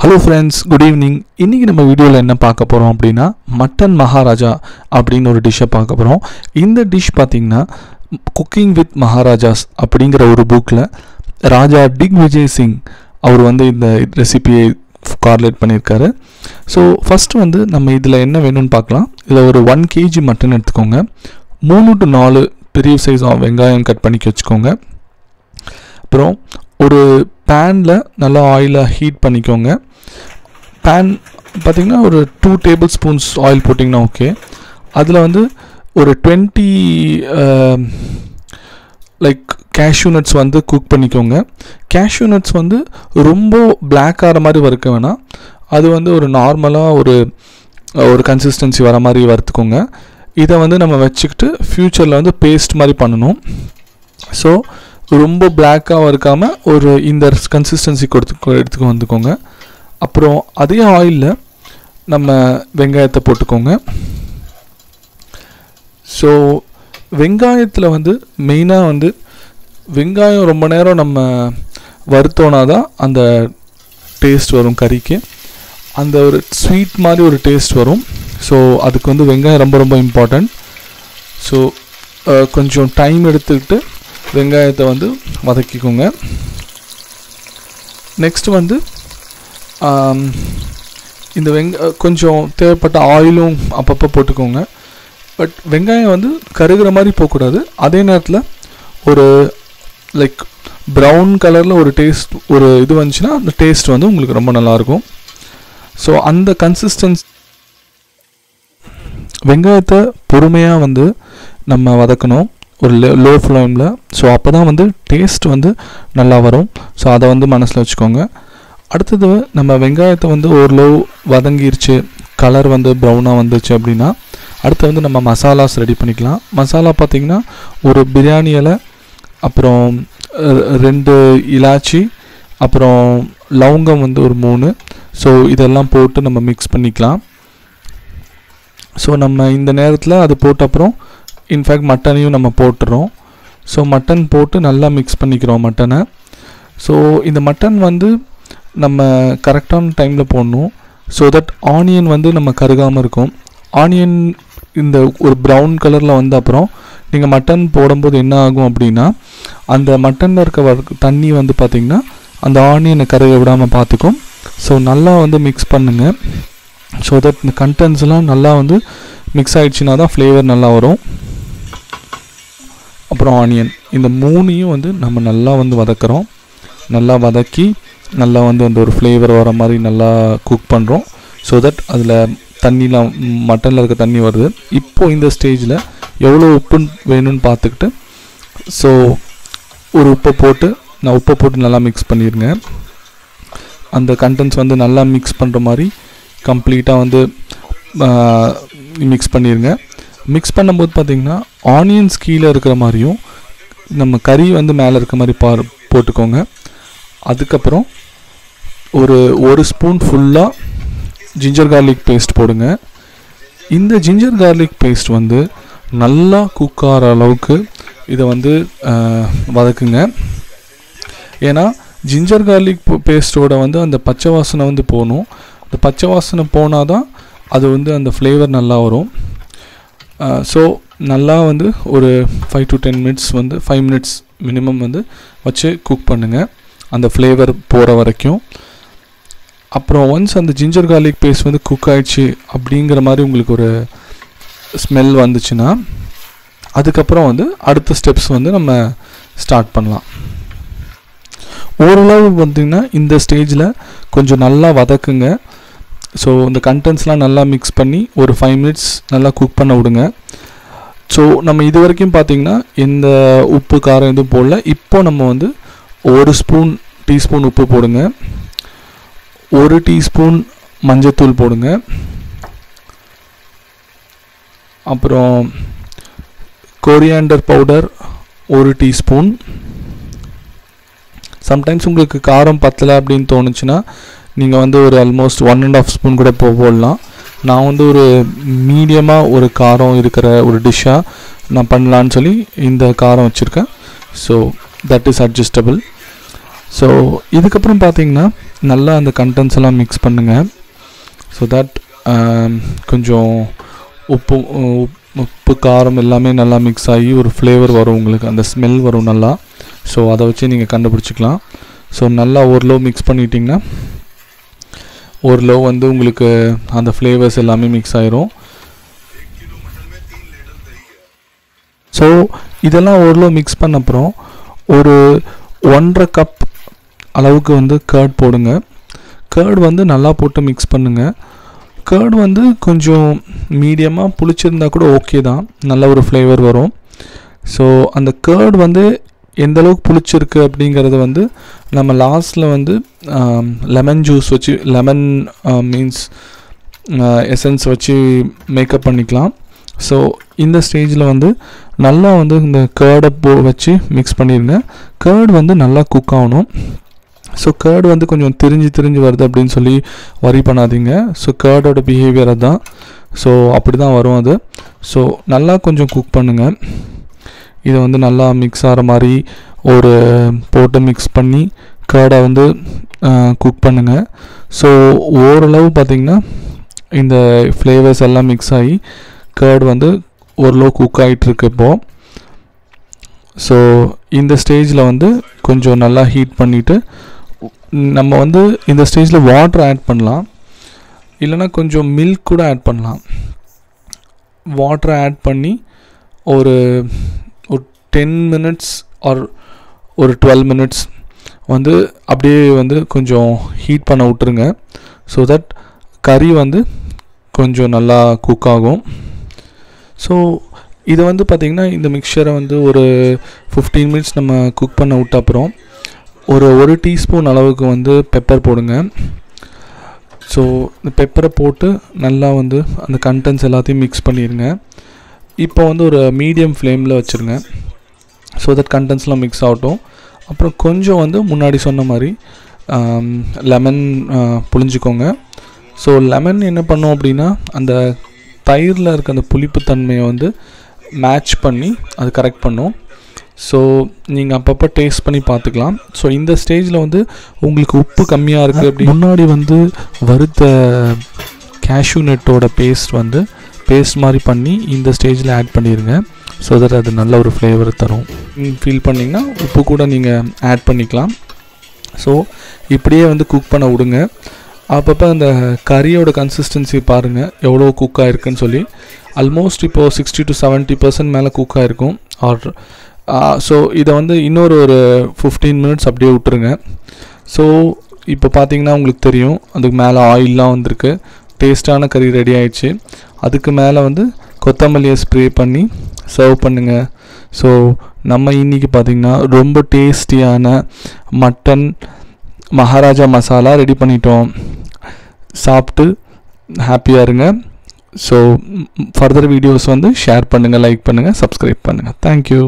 Hello friends, good evening. இன்னைக்கு நம்ம வீடியோல என்ன பார்க்க போறோம் அப்படினா மட்டன் மகாராஜா அப்படின ஒரு டிஷ் பார்க்க போறோம். இந்த டிஷ் பாத்தீங்கன்னா குக்கிங் வித் மகாராஜாஸ் அப்படிங்கற ஒரு புக்ல ராஜா திக்விஜய் சிங் அவர் வந்து இந்த ரெசிபியை கார்லேட் பண்ணிருக்காரு. சோ ஃபர்ஸ்ட் வந்து நம்ம இதுல என்ன வேணும்னு பார்க்கலாம். இதுல ஒரு 1 kg மட்டன் எடுத்துக்கோங்க. 3 to 4 பெரிய சைஸ் வெங்காயம் கட் பண்ணி வச்சுக்கோங்க. அப்புறம் ஒரு பேன்ல நல்லா ஆயில ஹீட் பண்ணிக்கோங்க. பேன் பாத்தீங்கன்னா ஒரு 2 tablespoons ஆயில் போட்டிங்கனா ஓகே. அதுல வந்து ஒரு 20 லைக் cashew nuts வந்து குக் பண்ணிக்கோங்க. cashew nuts வந்து ரொம்ப black ஆற மாதிரி வறுக்க வேணாம். அது வந்து ஒரு நார்மலா ஒரு கன்சிஸ்டன்சி வர மாதிரி வறுத்துக்கோங்க. இத வந்து நம்ம வெச்சிட்டு ஃபியூச்சர்ல வந்து பேஸ்ட் மாதிரி பண்ணனும். சோ ரொம்ப black-ஆ வறுக்காம ஒரு இந்த கன்சிஸ்டன்சி எடுத்துக்க வந்துக்கோங்க. அப்புறம் அதே ஆயில்ல நம்ம வெங்காயத்தை போட்டுக்கோங்க. சோ வெங்காயத்துல வந்து மெயினா வந்து வெங்காயம் ரொம்ப நேரம் நம்ம வறுத்தோனாதான் அந்த டேஸ்ட் வரும் கறிக்கு. அந்த ஒரு ஸ்வீட் மாதிரி ஒரு டேஸ்ட் வரும். சோ அதுக்கு வந்து வெங்காயம் ரொம்ப ரொம்ப இம்பார்ட்டன்ட். சோ கொஞ்சம் டைம் எடுத்துக்கிட்டு வெங்காயத்தை வந்து வதக்கிக்கோங்க. நெக்ஸ்ட் வந்து இந்த கொஞ்சம் தேவைப்பட்ட ஆயிலும் அப்பப்போ போட்டுக்கோங்க. பட் வெங்காயம் வந்து கருகிற மாதிரி போகக்கூடாது. அதே நேரத்தில் ஒரு லைக் ப்ரௌன் கலரில் ஒரு டேஸ்ட் ஒரு இது வந்துச்சுன்னா அந்த டேஸ்ட் வந்து உங்களுக்கு ரொம்ப நல்லாயிருக்கும். ஸோ அந்த கன்சிஸ்டன்சி வெங்காயத்தை பொறுமையாக வந்து நம்ம வதக்கணும் ஒரு லோ ஃப்ளேமில். ஸோ அப்போ தான் வந்து டேஸ்ட் வந்து நல்லா வரும். ஸோ அதை வந்து மனசில் வச்சுக்கோங்க. அடுத்தது நம்ம வெங்காயத்தை வந்து ஓரளவு வதங்கிருச்சு, கலர் வந்து ப்ரௌனாக வந்துச்சு அப்படின்னா அடுத்து வந்து நம்ம மசாலாஸ் ரெடி பண்ணிக்கலாம். மசாலா பார்த்திங்கன்னா ஒரு பிரியாணி இலை, அப்புறம் 2 இலாச்சி, அப்புறம் லவங்கம் வந்து ஒரு 3. ஸோ இதெல்லாம் போட்டு நம்ம மிக்ஸ் பண்ணிக்கலாம். ஸோ நம்ம இந்த நேரத்தில் அது போட்ட அப்புறம் இன்ஃபேக்ட் மட்டனையும் நம்ம போட்டுறோம். ஸோ மட்டன் போட்டு நல்லா மிக்ஸ் பண்ணிக்கிறோம் மட்டனை. ஸோ இந்த மட்டன் வந்து நம்ம கரெக்டான டைமில் போடணும். ஸோ தட் ஆனியன் வந்து நம்ம கருகாமல் இருக்கும். ஆனியன் இந்த ஒரு ப்ரௌன் கலரில் வந்த அப்புறம் நீங்கள் மட்டன் போடும்போது என்ன ஆகும் அப்படின்னா அந்த மட்டனில் இருக்க தண்ணி வந்து பார்த்திங்கன்னா அந்த ஆனியனை கருக விடாமல் பார்த்துக்கும். ஸோ நல்லா வந்து மிக்ஸ் பண்ணுங்கள். ஸோ தட் இந்த கண்டென்ட்ஸ்லாம் நல்லா வந்து மிக்ஸ் ஆகிடுச்சின்னா தான் ஃப்ளேவர் நல்லா வரும். அப்புறம் ஆனியன் இந்த 3ஐயும் வந்து நம்ம நல்லா வந்து வதக்குறோம். நல்லா வதக்கி நல்லா வந்து அந்த ஒரு ஃப்ளேவர் வர மாதிரி நல்லா குக் பண்ணுறோம். ஸோ தட் அதில் தண்ணிலாம் மட்டனில் இருக்க தண்ணி வருது. இப்போது இந்த ஸ்டேஜில் எவ்வளோ உப்பு வேணும்னு பார்த்துக்கிட்டு ஸோ ஒரு உப்பை போட்டு நல்லா மிக்ஸ் பண்ணிடுங்க. அந்த கண்டென்ட்ஸ் வந்து நல்லா மிக்ஸ் பண்ணுற மாதிரி கம்ப்ளீட்டாக வந்து மிக்ஸ் பண்ணிடுங்க. மிக்ஸ் பண்ணும்போது பார்த்திங்கன்னா ஆனியன்ஸ் கீழே இருக்கிற மாதிரியும் நம்ம கறி வந்து மேலே இருக்க மாதிரி போட்டுக்கோங்க. அதுக்கப்புறம் ஒரு ஸ்பூன் ஃபுல்லாக ஜிஞ்சர் கார்லிக் பேஸ்ட் போடுங்க. இந்த ஜிஞ்சர் கார்லிக் பேஸ்ட் வந்து நல்லா குக் ஆகிற அளவுக்கு இதை வந்து வதக்குங்க. ஏன்னா ஜிஞ்சர் கார்லிக் பேஸ்ட்டோட வந்து அந்த பச்சை வாசனை வந்து போகணும். அந்த பச்சை வாசனை போனால் தான் அது வந்து அந்த ஃப்ளேவர் நல்லா வரும். ஸோ நல்லா வந்து ஒரு 5 to 10 minutes வந்து 5 minutes மினிமம் வந்து வச்சு குக் பண்ணுங்கள் அந்த ஃப்ளேவர் போகிற வரைக்கும். அப்புறம் ஒன்ஸ் அந்த ஜிஞ்சர் கார்லிக் பேஸ்ட் வந்து குக் ஆகிடுச்சு அப்படிங்கிற மாதிரி உங்களுக்கு ஒரு ஸ்மெல் வந்துச்சுன்னா அதுக்கப்புறம் வந்து அடுத்த ஸ்டெப்ஸ் வந்து நம்ம ஸ்டார்ட் பண்ணலாம். ஓரளவு பார்த்திங்கன்னா இந்த ஸ்டேஜில் கொஞ்சம் நல்லா வதக்குங்க. ஸோ இந்த கண்டென்ட்ஸ்லாம் நல்லா மிக்ஸ் பண்ணி ஒரு 5 minutes நல்லா குக் பண்ண விடுங்க. ஸோ நம்ம இது வரைக்கும் பார்த்திங்கன்னா எந்த உப்பு காரம் எதுவும் போடல. இப்போ நம்ம வந்து 1 டீஸ்பூன் உப்பு போடுங்க, 1 டீஸ்பூன் மஞ்சத்தூள் போடுங்க, அப்புறம் கொரியாண்டர் பவுடர் 1 டீஸ்பூன். சம்டைம்ஸ் உங்களுக்கு காரம் பத்தலை அப்படின்னு தோணுச்சுன்னா நீங்கள் வந்து ஒரு ஆல்மோஸ்ட் 1.5 ஸ்பூன் கூட போடலாம். நான் வந்து ஒரு மீடியமாக ஒரு காரம் இருக்கிற ஒரு டிஷ்ஷாக நான் பண்ணலான்னு சொல்லி இந்த காரம் வச்சுருக்கேன். So that is adjustable. So இதுக்கப்புறம் பார்த்தீங்கன்னா நல்லா அந்த கண்டென்ட்ஸ் எல்லாம் மிக்ஸ் பண்ணுங்கள். ஸோ தட் கொஞ்சம் உப்பு காரம் எல்லாமே நல்லா மிக்ஸ் ஆகி ஒரு ஃப்ளேவர் வரும், உங்களுக்கு அந்த ஸ்மெல் வரும் நல்லா. ஸோ அதை வச்சு நீங்கள் கண்டுபிடிச்சிக்கலாம். ஸோ நல்லா ஓரளவு மிக்ஸ் பண்ணிட்டிங்கன்னா ஓரளவு வந்து உங்களுக்கு அந்த ஃப்ளேவர்ஸ் எல்லாமே மிக்ஸ் ஆயிரும். ஸோ இதெல்லாம் ஓரளவு மிக்ஸ் பண்ண அப்புறம் ஒரு 1.5 கப் அளவுக்கு வந்து கர்ட் போடுங்க. கர்ட் வந்து நல்லா போட்டு மிக்ஸ் பண்ணுங்கள். கர்ட் வந்து கொஞ்சம் மீடியமாக புளிச்சிருந்தா கூட ஓகே தான், நல்ல ஒரு ஃப்ளேவர் வரும். ஸோ அந்த கர்ட் வந்து எந்த அளவுக்கு புளிச்சிருக்கு அப்படிங்கிறது வந்து நம்ம லாஸ்ட்டில் வந்து லெமன் ஜூஸ் வச்சு, லெமன் மீன்ஸ் எசன்ஸ் வச்சு மேக்கப் பண்ணிக்கலாம். ஸோ இந்த ஸ்டேஜில் வந்து நல்லா வந்து இந்த கர்டை வச்சு மிக்ஸ் பண்ணிடுங்க. கர்ட் வந்து நல்லா குக் ஆகணும். ஸோ கர்டு வந்து கொஞ்சம் திரிஞ்சு வருது அப்படின்னு சொல்லி வரி பண்ணாதீங்க. ஸோ கர்டோட பிஹேவியர் அதுதான். ஸோ அப்படி தான் வரும் அது. ஸோ நல்லா கொஞ்சம் குக் பண்ணுங்கள். இதை வந்து நல்லா மிக்ஸ் ஆகிற மாதிரி ஒரு போட்டு மிக்ஸ் பண்ணி கர்டை வந்து குக் பண்ணுங்கள். ஸோ ஓரளவு பார்த்திங்கன்னா இந்த ஃப்ளேவர்ஸ் எல்லாம் மிக்ஸ் ஆகி கர்டு வந்து ஓரளவு குக் ஆகிட்டுருக்கு இப்போது. ஸோ இந்த ஸ்டேஜில் வந்து கொஞ்சம் நல்லா ஹீட் பண்ணிவிட்டு நம்ம வந்து இந்த ஸ்டேஜில் வாட்டர் ஆட் பண்ணலாம், இல்லைனா கொஞ்சம் மில்க் கூட ஆட் பண்ணலாம். வாட்டரை ஆட் பண்ணி ஒரு 10 மினிட்ஸ் ஆர் ஒரு 12 மினிட்ஸ் வந்து அப்படியே வந்து கொஞ்சம் ஹீட் பண்ண விட்டுருங்க. ஸோ தட் கறி வந்து கொஞ்சம் நல்லா குக் ஆகும். ஸோ இதை வந்து பார்த்திங்கன்னா இந்த மிக்சரை வந்து ஒரு 15 மினிட்ஸ் நம்ம குக் பண்ண விட்ட அப்புறம் ஒரு டீஸ்பூன் அளவுக்கு வந்து பெப்பர் போடுங்க. ஸோ இந்த பெப்பரை போட்டு நல்லா வந்து அந்த கண்டென்ட்ஸ் எல்லாத்தையும் மிக்ஸ் பண்ணிடுங்க. இப்போ வந்து ஒரு மீடியம் ஃப்ளேமில் வச்சுருங்க. ஸோ தட் கண்டென்ட்ஸ்லாம் மிக்ஸ் ஆகட்டும். அப்புறம் கொஞ்சம் வந்து முன்னாடி சொன்ன மாதிரி லெமன் புழிஞ்சிக்கோங்க. ஸோ லெமன் என்ன பண்ணோம் அப்படின்னா அந்த தயிரில் இருக்க அந்த புளிப்பு தன்மையை வந்து மேட்ச் பண்ணி அது கரெக்ட் பண்ணும். ஸோ நீங்கள் அப்பப்போ டேஸ்ட் பண்ணி பார்த்துக்கலாம். ஸோ இந்த ஸ்டேஜில் வந்து உங்களுக்கு உப்பு கம்மியாக இருக்குது அப்படி முன்னாடி வந்து வறுத்த கேஷ்யூ நட்டோட பேஸ்ட் மாதிரி பண்ணி இந்த ஸ்டேஜில் ஆட் பண்ணிடுங்க. ஸோ தட் அது நல்ல ஒரு ஃப்ளேவர் தரும். ஃபீல் பண்ணிங்கன்னா உப்பு கூட நீங்கள் ஆட் பண்ணிக்கலாம். ஸோ இப்படியே வந்து குக் பண்ண விடுங்க. அப்பப்போ அந்த கறியோட கன்சிஸ்டன்சி பாருங்கள் எவ்வளோ குக் ஆகிருக்குன்னு சொல்லி. ஆல்மோஸ்ட் இப்போது 60 to 70% மேலே குக் ஆகிருக்கும். ஸோ இதை வந்து இன்னொரு 15 மினிட்ஸ் அப்படியே விட்டுருங்க. ஸோ இப்போ பார்த்தீங்கன்னா உங்களுக்கு தெரியும் அதுக்கு மேலே ஆயிலெலாம் வந்திருக்கு. டேஸ்ட்டான கறி ரெடி ஆகிடுச்சு. அதுக்கு மேலே வந்து கொத்தமல்லியை ஸ்ப்ரே பண்ணி சர்வ் பண்ணுங்கள். ஸோ நம்ம இன்றைக்கி பார்த்திங்கன்னா ரொம்ப டேஸ்டியான மட்டன் மகாராஜா மசாலா ரெடி பண்ணிட்டோம். சாப்பிட்டு ஹாப்பியாக இருங்க. ஸோ ஃபர்தர் வீடியோஸ் வந்து ஷேர் பண்ணுங்கள், லைக் பண்ணுங்கள், சப்ஸ்கிரைப் பண்ணுங்கள். தேங்க்யூ.